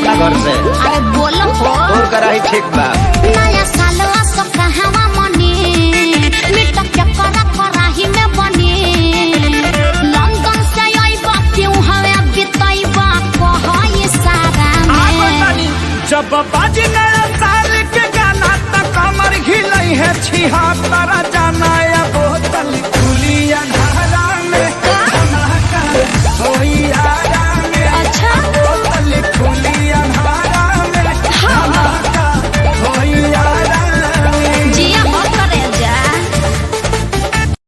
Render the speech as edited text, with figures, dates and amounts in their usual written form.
का घर से। अरे बोलो हो और कराही ठीक बा। नया साल आसो कहवा मनी मिटा के कराही में बनी लंदन से आइबा क्यों हवे बिताइबा कहई सारा में जब बाजी नया साल के गाना त कमर हिलई है 76